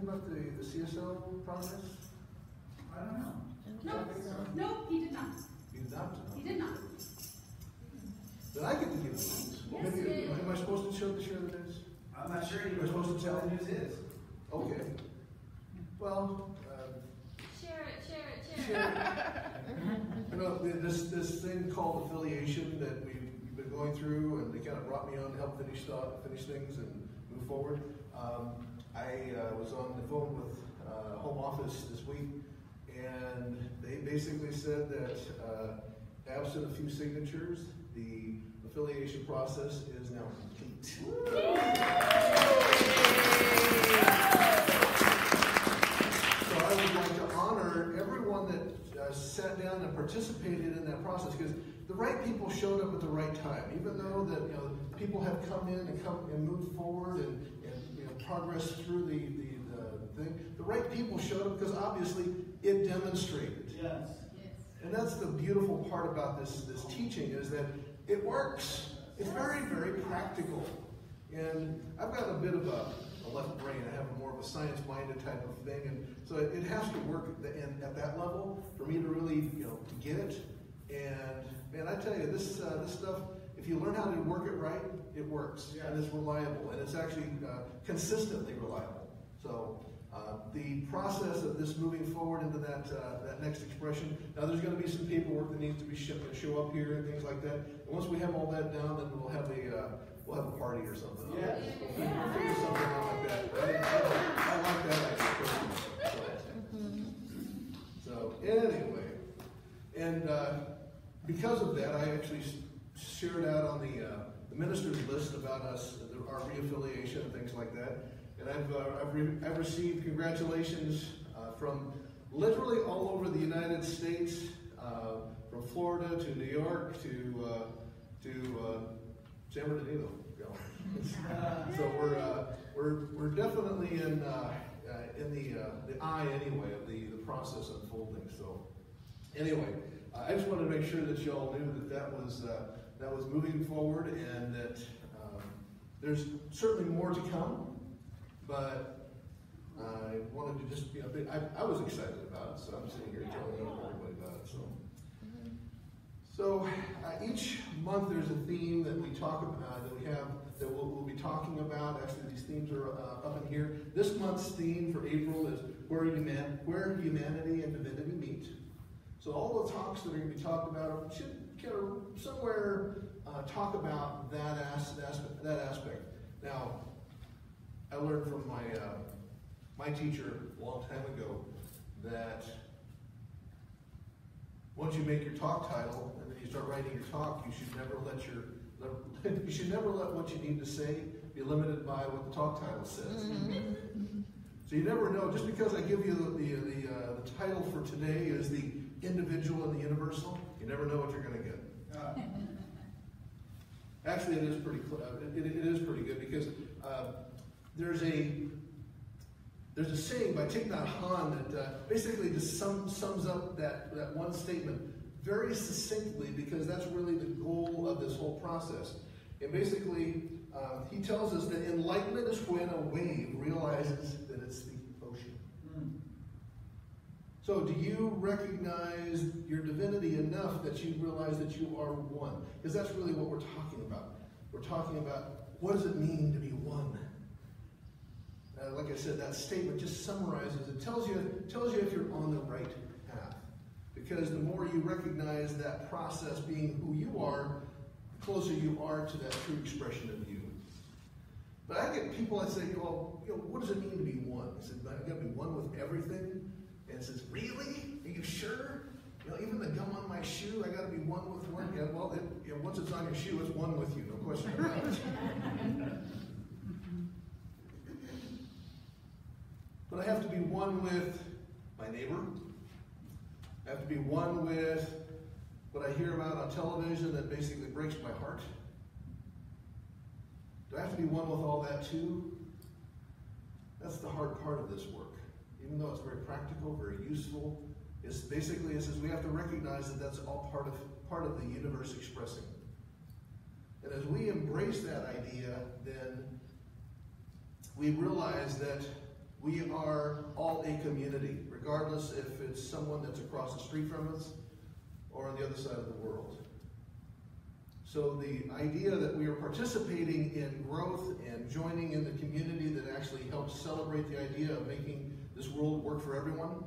about the CSO process? I don't know. No, he did not. He did not? He did not. Then I get to give the news. Yes, Maybe, you did. am I supposed to share the news? I'm not sure We're supposed to tell what the news is. Okay. Well, Share it. you know, this thing called affiliation that we've been going through, and they kind of brought me on to help finish things and move forward. I was on the phone with Home Office this week, and they basically said that absent a few signatures, the affiliation process is now complete. So I would like to honor everyone that sat down and participated in that process, because the right people showed up at the right time. Even though that, you know, people have come in and moved forward and you know, progressed through the thing, the right people showed up because obviously it demonstrated. Yes. And that's the beautiful part about this teaching, is that it works. It's very, very practical. And I've got a bit of a left brain. I have more of a science-minded type of thing, and so it has to work at that level for me to really, you know, get it. And man, I tell you, this stuff, if you learn how to work it right, it works, and it's reliable, and it's actually consistently reliable. So the process of this moving forward into that next expression. Now, there's going to be some paperwork that needs to be show up here and things like that. And once we have all that down, then we'll have a party or something. Yes. We'll figure something out like that. I like that idea. So anyway, and because of that, I actually shared out on the ministers list about us, our reaffiliation and things like that. And I've received congratulations from literally all over the United States, from Florida to New York to San Bernardino. So we're definitely in the eye anyway of the process unfolding. So anyway, I just wanted to make sure that you all knew that was moving forward, and that there's certainly more to come. But I wanted to just, you know, I was excited about it, so I'm sitting here telling everybody about it. So each month there's a theme that we talk about, that we'll be talking about. Actually, these themes are up in here. This month's theme for April is where humanity and divinity meet. So all the talks that are going to be talked about should kind of somewhere talk about that aspect. Now, I learned from my teacher a long time ago that once you make your talk title and then you start writing your talk, you should never let what you need to say be limited by what the talk title says. So you never know. Just because I give you the title for today is the individual and the universal, you never know what you're going to get. Actually, it is pretty good, because there's a saying by Thich Nhat Hanh that basically just sums up that one statement very succinctly, because that's really the goal of this whole process. And basically, he tells us that enlightenment is when a wave realizes that it's the ocean. So do you recognize your divinity enough that you realize that you are one? Because that's really what we're talking about. We're talking about, what does it mean to be one? Like I said, that statement just summarizes, it tells you if you're on the right path. Because the more you recognize that process being who you are, the closer you are to that true expression of you. But I get people that say, well, you know, what does it mean to be one? I said, I've got to be one with everything. And it says, really? Are you sure? You know, even the gum on my shoe, I got to be one with one. Yeah, well, once it's on your shoe, it's one with you, no question about it. But I have to be one with my neighbor. I have to be one with what I hear about on television that basically breaks my heart. Do I have to be one with all that too? That's the hard part of this work. Even though it's very practical, very useful, it says we have to recognize that that's all part of the universe expressing. And as we embrace that idea, then we realize that We are all a community, regardless if it's someone that's across the street from us or on the other side of the world. So the idea that we are participating in growth and joining in the community that actually helps celebrate the idea of making this world work for everyone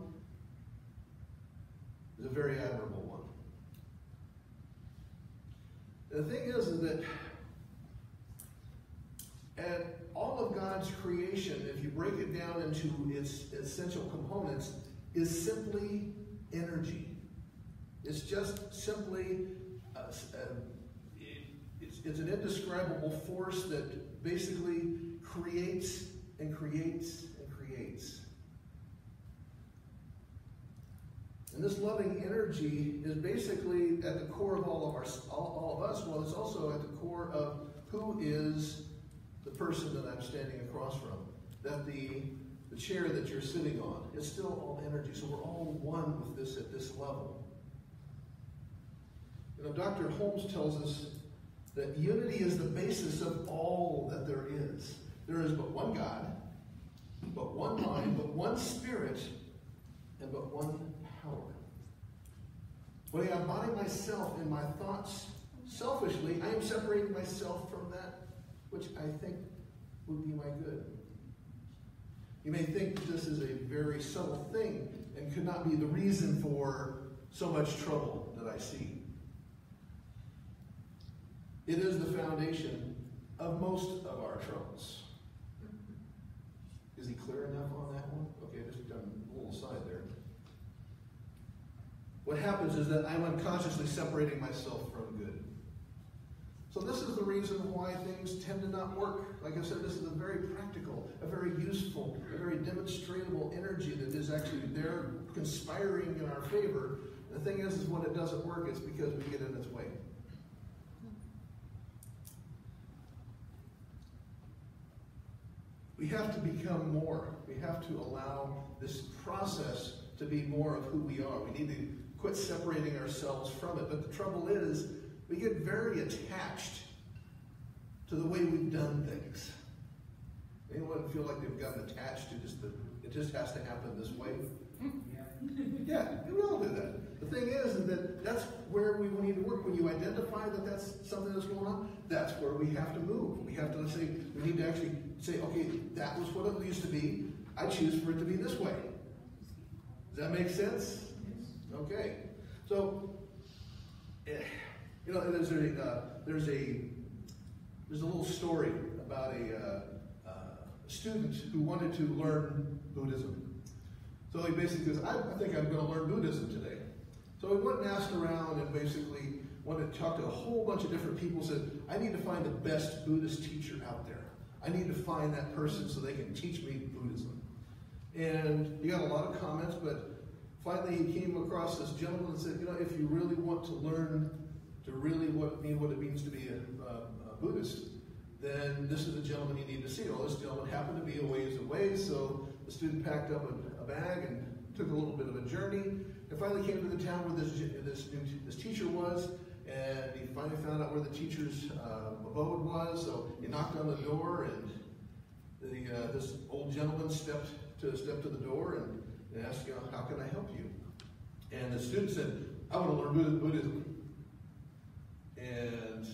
is a very admirable one. The thing is that at all of God's creation, if you break it down into its essential components, is simply energy. It's just simply it's an indescribable force that basically creates and creates and creates. And this loving energy is basically at the core of all of us. Well, it's also at the core of who is the person that I'm standing across from. That the chair that you're sitting on is still all energy. So we're all one with this at this level. You know, Dr. Holmes tells us that unity is the basis of all that there is. There is but one God, but one mind, but one Spirit, and but one power. When I embody myself in my thoughts selfishly, I am separating myself from that which I think would be my good. You may think that this is a very subtle thing and could not be the reason for so much trouble that I see. It is the foundation of most of our troubles. Is he clear enough on that one? Okay, just done a little aside there. What happens is that I'm unconsciously separating myself from good. So this is the reason why things tend to not work. Like I said, this is a very practical, a very useful, a very demonstrable energy that is actually there conspiring in our favor. And the thing is when it doesn't work, it's because we get in its way. We have to become more. We have to allow this process to be more of who we are. We need to quit separating ourselves from it. But the trouble is, we get very attached to the way we've done things. Anyone feel like they've gotten attached to it just has to happen this way? Yeah, we all do that. The thing is that that's where we need to work. When you identify that that's something that's going on, that's where we have to move. We have to say, we need to actually say, okay, that was what it used to be. I choose for it to be this way. Does that make sense? Okay. So, you know, there's a little story about a student who wanted to learn Buddhism. So he basically says, I think I'm going to learn Buddhism today. So he went and asked around and basically wanted to talk to a whole bunch of different people, said, I need to find the best Buddhist teacher out there. I need to find that person so they can teach me Buddhism. And he got a lot of comments, but finally he came across this gentleman and said, you know, if you really want to learn to really what it means to be a Buddhist, then this is the gentleman you need to see. Well, this gentleman happened to be a ways away, so the student packed up a bag and took a little bit of a journey, and finally came to the town where this teacher was, and he finally found out where the teacher's abode was, so he knocked on the door, and this old gentleman stepped to the door and asked, you know, how can I help you? And the student said, I want to learn Buddhism. And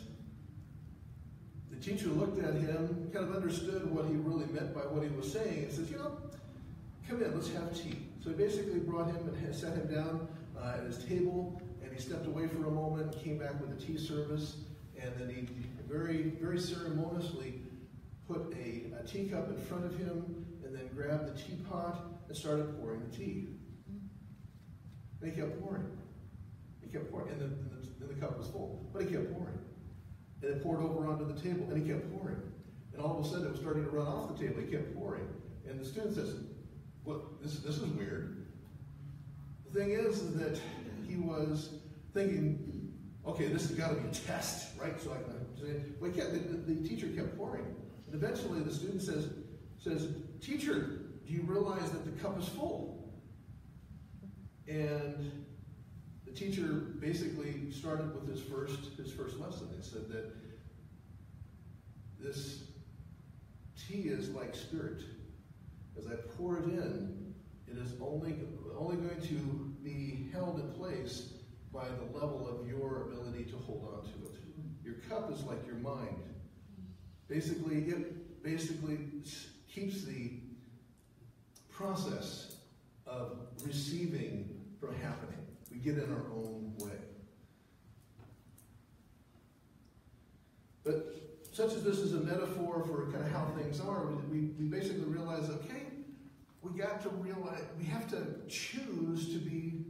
the teacher looked at him, kind of understood what he really meant by what he was saying, and says, you know, come in, let's have tea. So he basically brought him and sat him down at his table, and he stepped away for a moment and came back with a tea service, and then he very, very ceremoniously put a teacup in front of him, and then grabbed the teapot and started pouring the tea. And he kept pouring. He kept pouring, and the cup was full, but he kept pouring. And it poured over onto the table, and he kept pouring. And all of a sudden, it was starting to run off the table. He kept pouring. And the student says, well, this is weird. The thing is that he was thinking, okay, this has got to be a test, right? So I can say, well, the teacher kept pouring. And eventually, the student says, teacher, do you realize that the cup is full? And the teacher basically started with his first lesson. It said that this tea is like spirit. as I pour it in, it is only going to be held in place by the level of your ability to hold on to it. Your cup is like your mind. Basically, it keeps the process of receiving from happening. We get in our own way. But such as this is a metaphor for kind of how things are, we basically realize, okay, we got to realize, we have to choose to be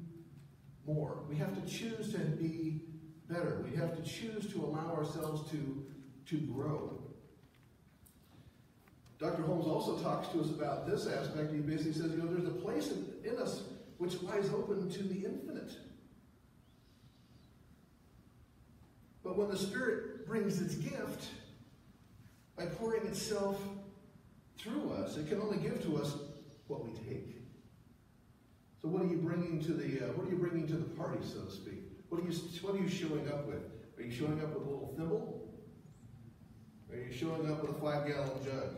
more. We have to choose to be better. We have to choose to allow ourselves to grow. Dr. Holmes also talks to us about this aspect. He basically says, there's a place in us which lies open to the infinite. But when the Spirit brings its gift, by pouring itself through us, it can only give to us what we take. So what are you bringing to the party, so to speak? What are you showing up with? Are you showing up with a little thimble? Are you showing up with a 5-gallon jug?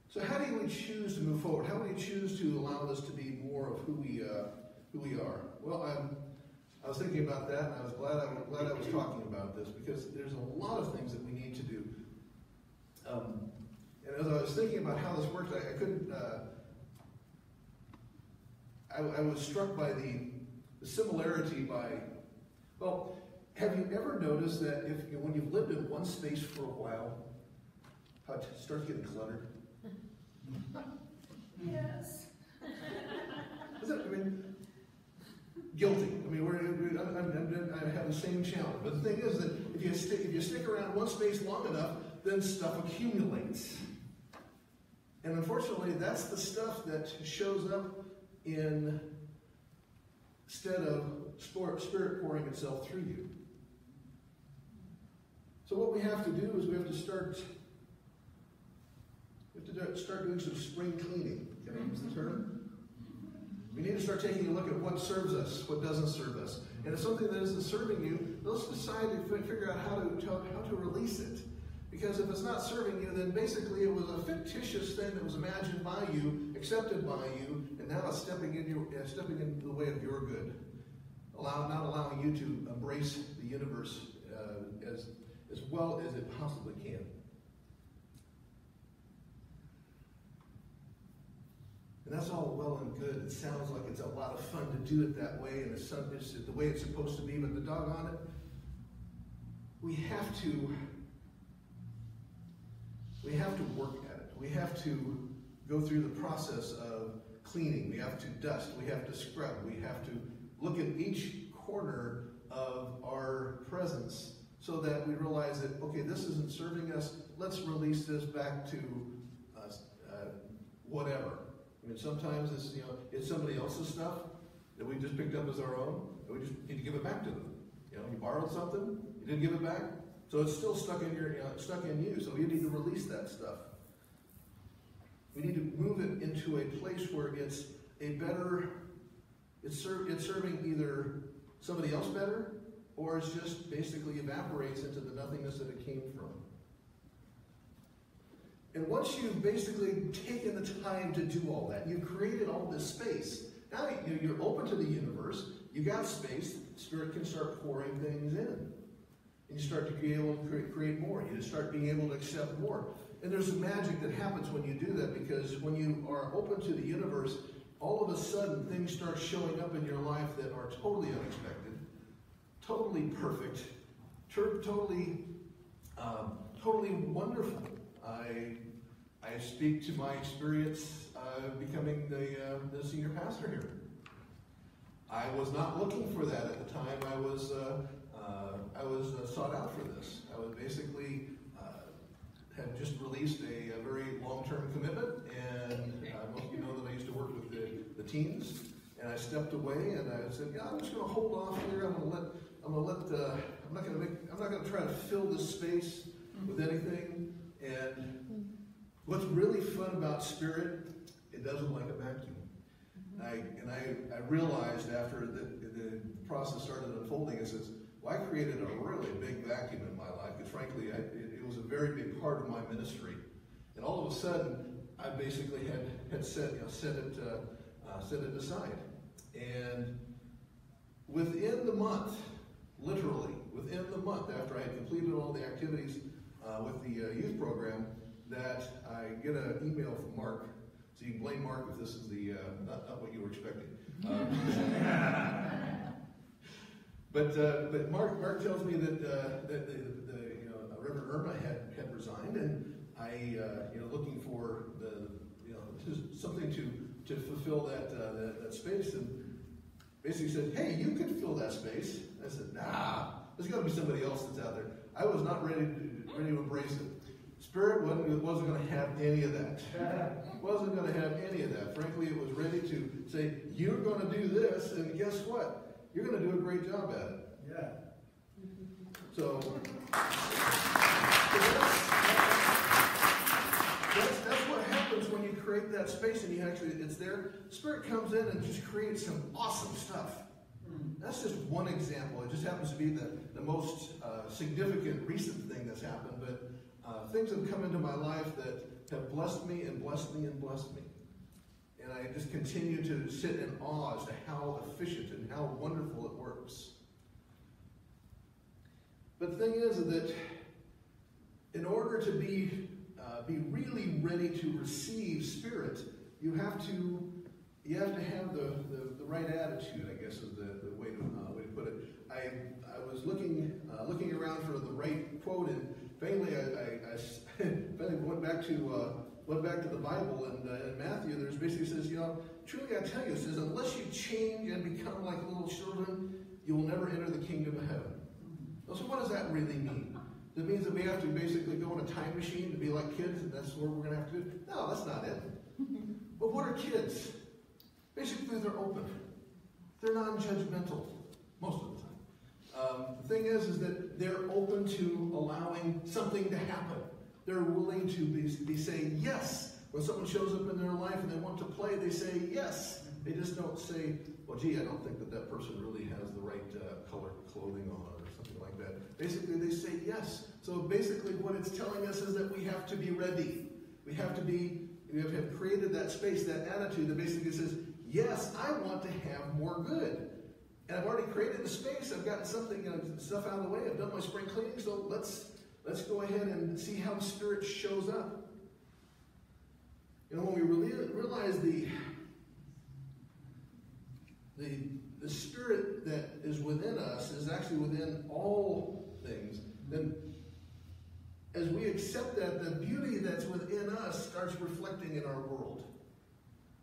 So how do we choose to move forward? How do we choose to allow this to be more of who we are? Well, I was thinking about that, and I was glad I was talking about this, because there's a lot of things that we need to do. And as I was thinking about how this works, I couldn't. I was struck by the similarity by. Well, have you ever noticed that when you've lived in one space for a while, how it starts getting cluttered? Yes. Guilty. I have the same challenge. But the thing is that if you stick around one space long enough, then stuff accumulates. And unfortunately, that's the stuff that shows up instead of Spirit pouring itself through you. So what we have to do is we have to start doing some spring cleaning. Can I use the term? We need to start taking a look at what serves us, what doesn't serve us. And if something that isn't serving you, let's decide to figure out how to release it. Because if it's not serving you, then basically it was a fictitious thing that was imagined by you, accepted by you, and now it's stepping into the way of your good. Not allowing you to embrace the universe as well as it possibly can. And that's all well and good. It sounds like it's a lot of fun to do it that way, and it's the way it's supposed to be, but the doggone it, we have to work at it. We have to go through the process of cleaning. We have to dust. We have to scrub. We have to look at each corner of our presence so that we realize that, okay, this isn't serving us. Let's release this back to whatever. Sometimes it's somebody else's stuff that we just picked up as our own, and we just need to give it back to them. You borrowed something, you didn't give it back, so it's still stuck in you. So you need to release that stuff. We need to move it into a place where it's serving either somebody else better, or it's just basically evaporates into the nothingness that it came from. And once you've basically taken the time to do all that, you've created all this space. Now you're open to the universe, you got space, Spirit can start pouring things in. And you start to be able to create more. You start being able to accept more. And there's a magic that happens when you do that, because when you are open to the universe, all of a sudden things start showing up in your life that are totally unexpected, totally perfect, totally wonderful. I speak to my experience becoming the senior pastor here. I was not looking for that at the time. I was sought out for this. I was basically had just released a very long-term commitment, and most of you know that I used to work with the teens. And I stepped away, and I said, "Yeah, I'm just going to hold off here. I'm not going to try to fill this space with anything." And what's really fun about Spirit, it doesn't like a vacuum. I realized after the process started unfolding, it says, Well, I created a really big vacuum in my life because frankly, it was a very big part of my ministry. And all of a sudden, I basically had set it aside. And within the month, literally within the month after I had completed all the activities with the youth program, that I get an email from Mark. So you can blame Mark if this is the not what you were expecting. But Mark tells me that Reverend Irma had resigned, and I looking for something to fulfill that space, and basically said, hey, you could fill that space. I said, nah, there's got to be somebody else that's out there. I was not ready to embrace it. Spirit wasn't going to have any of that. Wasn't going to have any of that. Frankly, it was ready to say, you're going to do this, and guess what? You're going to do a great job at it. Yeah. So that's what happens when you create that space and it's there. Spirit comes in and just creates some awesome stuff. That's just one example. It just happens to be the most significant recent thing that's happened, but things have come into my life that have blessed me and blessed me and blessed me. And I just continue to sit in awe as to how efficient and how wonderful it works. But the thing is that in order to be really ready to receive Spirit, you have to have the right attitude, I guess is the way to put it. I was looking around for the right quote, and finally I finally went back to the Bible, and in Matthew there's basically says, truly I tell you, it says, unless you change and become like little children, you will never enter the kingdom of heaven. So what does that really mean? It means that we have to basically go in a time machine to be like kids, and that's what we're going to have to do? No, that's not it. But what are kids? Basically, they're open. They're non-judgmental most of the time. The thing is that they're open to allowing something to happen. They're willing to be saying yes. When someone shows up in their life and they want to play, they say yes. They just don't say, well, gee, I don't think that person really has the right color clothing on or something like that. Basically, they say yes. So basically what it's telling us is that we have to be ready. We have to have created that space, that attitude that basically says, yes, I want to have more good. And I've already created the space. I've gotten something, stuff out of the way. I've done my spring cleaning, so let's go ahead and see how the Spirit shows up. When we realize the Spirit that is within us is actually within all things, then as we accept that, the beauty that's within us starts reflecting in our world.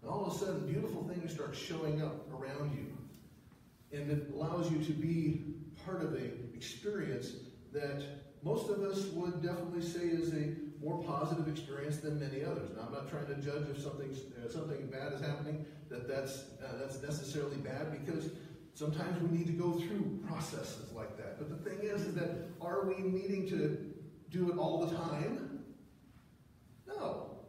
And all of a sudden, beautiful things start showing up around you. And it allows you to be part of an experience that most of us would definitely say is a more positive experience than many others. Now, I'm not trying to judge if something bad is happening, that's necessarily bad, because sometimes we need to go through processes like that. But the thing is that are we needing to do it all the time? No.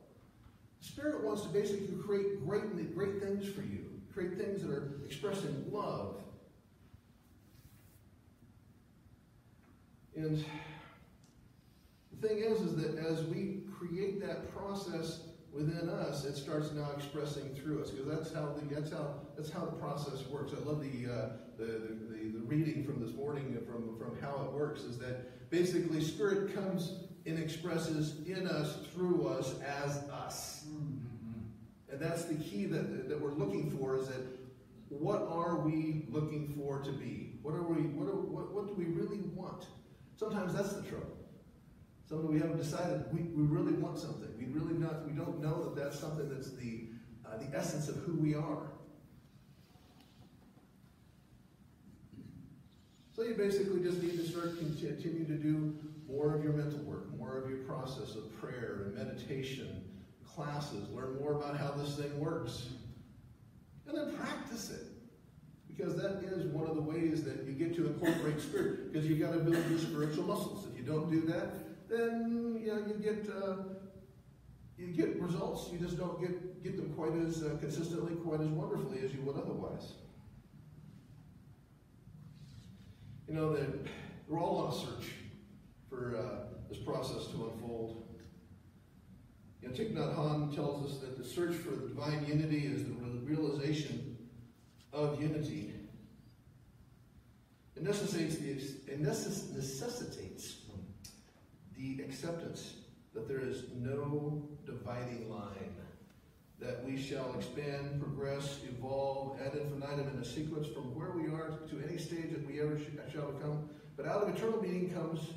The Spirit wants to basically create great things for you, create things that are expressing love. And the thing is that as we create that process within us, it starts now expressing through us, because that's how the process works. I love the reading from this morning from how it works, is that basically Spirit comes and expresses in us, through us, as us. And that's the key that we're looking for, is that what are we looking for to be? What do we really want? Sometimes that's the trouble. Sometimes we haven't decided we really want something. We don't know that that's something that's the essence of who we are. So you basically just need to start continue to do more of your mental work, more of your process of prayer and meditation, classes, learn more about how this thing works, and then practice it. Because that is one of the ways that you get to incorporate Spirit, because you got to build your spiritual muscles. If you don't do that, then you get results. You just don't get them quite as consistently, quite as wonderfully as you would otherwise. You know, that we're all on a search for this process to unfold. You know, Thich Nhat Hanh tells us that the search for the divine unity is the realization of unity. It necessitates the acceptance that there is no dividing line, that we shall expand, progress, evolve, ad infinitum in a sequence from where we are to any stage that we ever shall become. But out of eternal being comes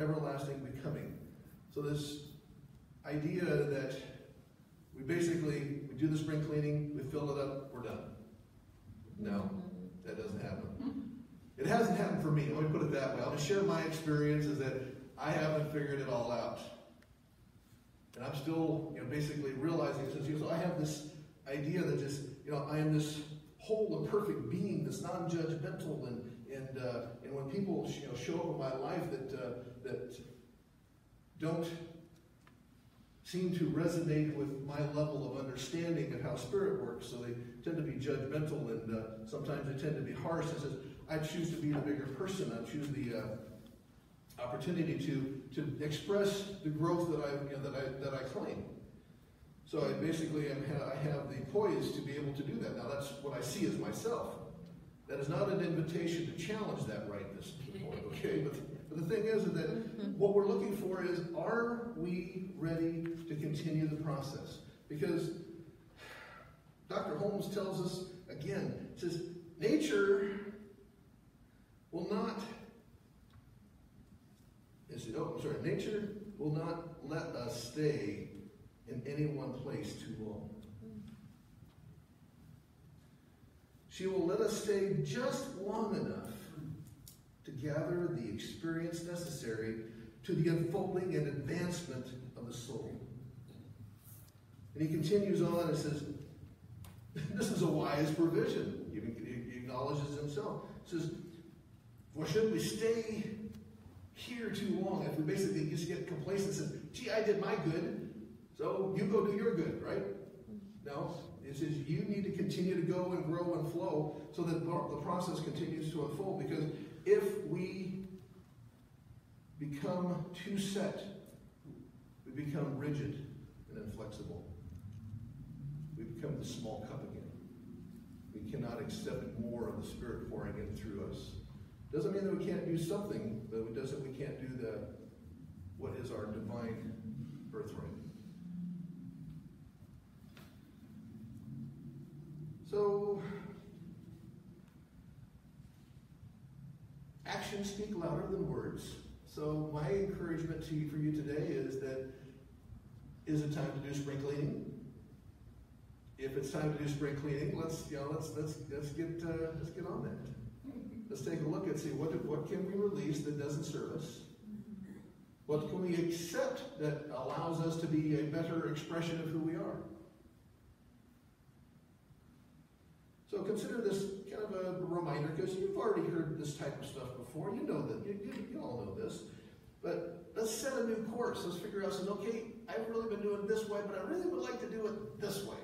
everlasting becoming. So this idea that we do the spring cleaning, we fill it up, we're done. No, that doesn't happen. It hasn't happened for me. Let me put it that way. I'll just share my experience is that I haven't figured it all out. And I'm still, basically realizing since I have this idea that just, I am this whole and perfect being, this non-judgmental, and when people, show up in my life that don't seem to resonate with my level of understanding of how spirit works, so they tend to be judgmental, and sometimes they tend to be harsh. It says, I choose to be the bigger person. I choose the opportunity to express the growth that I claim. So I basically I have the poise to be able to do that. Now that's what I see as myself. That is not an invitation to challenge that rightness, okay? But the thing is that what we're looking for is, are we ready to continue the process? Because Dr. Holmes tells us again, says nature will not. Nature will not let us stay in any one place too long. She will let us stay just long enough to gather the experience necessary to the unfolding and advancement of the soul. And he continues on and says, this is a wise provision. He acknowledges himself. He says, well, should we stay here too long? If we basically just get complacent and say, gee, I did my good, so you go do your good, right? No, it says you need to continue to go and grow and flow so that the process continues to unfold. Because if we become too set, we become rigid and inflexible. We become the small cup again. We cannot accept more of the Spirit pouring in through us. Doesn't mean that we can't do something, but it doesn't we can't do what is our divine birthright. So, actions speak louder than words. So my encouragement for you today is that, is it time to do spring cleaning? If it's time to do spring cleaning, let's get on that. Let's take a look and see what can we release that doesn't serve us. What can we accept that allows us to be a better expression of who we are? So consider this kind of a reminder, because you've already heard this type of stuff before. You know that. You all know this. But let's set a new course. Let's figure out, okay, I've really been doing it this way, but I really would like to do it this way.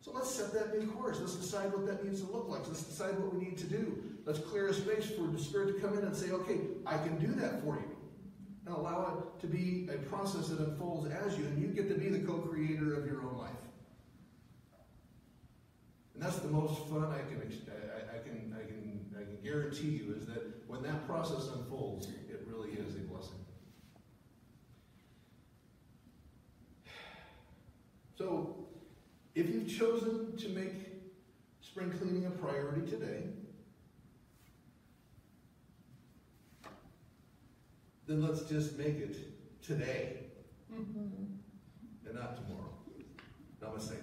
So let's set that new course. Let's decide what that needs to look like. Let's decide what we need to do. Let's clear a space for the Spirit to come in and say, okay, I can do that for you. And allow it to be a process that unfolds as you, and you get to be the co-creator of your own life. And that's the most fun I can guarantee you, is that when that process unfolds, it really is a blessing. So, if you've chosen to make spring cleaning a priority today, then let's just make it today and not tomorrow. Namaste.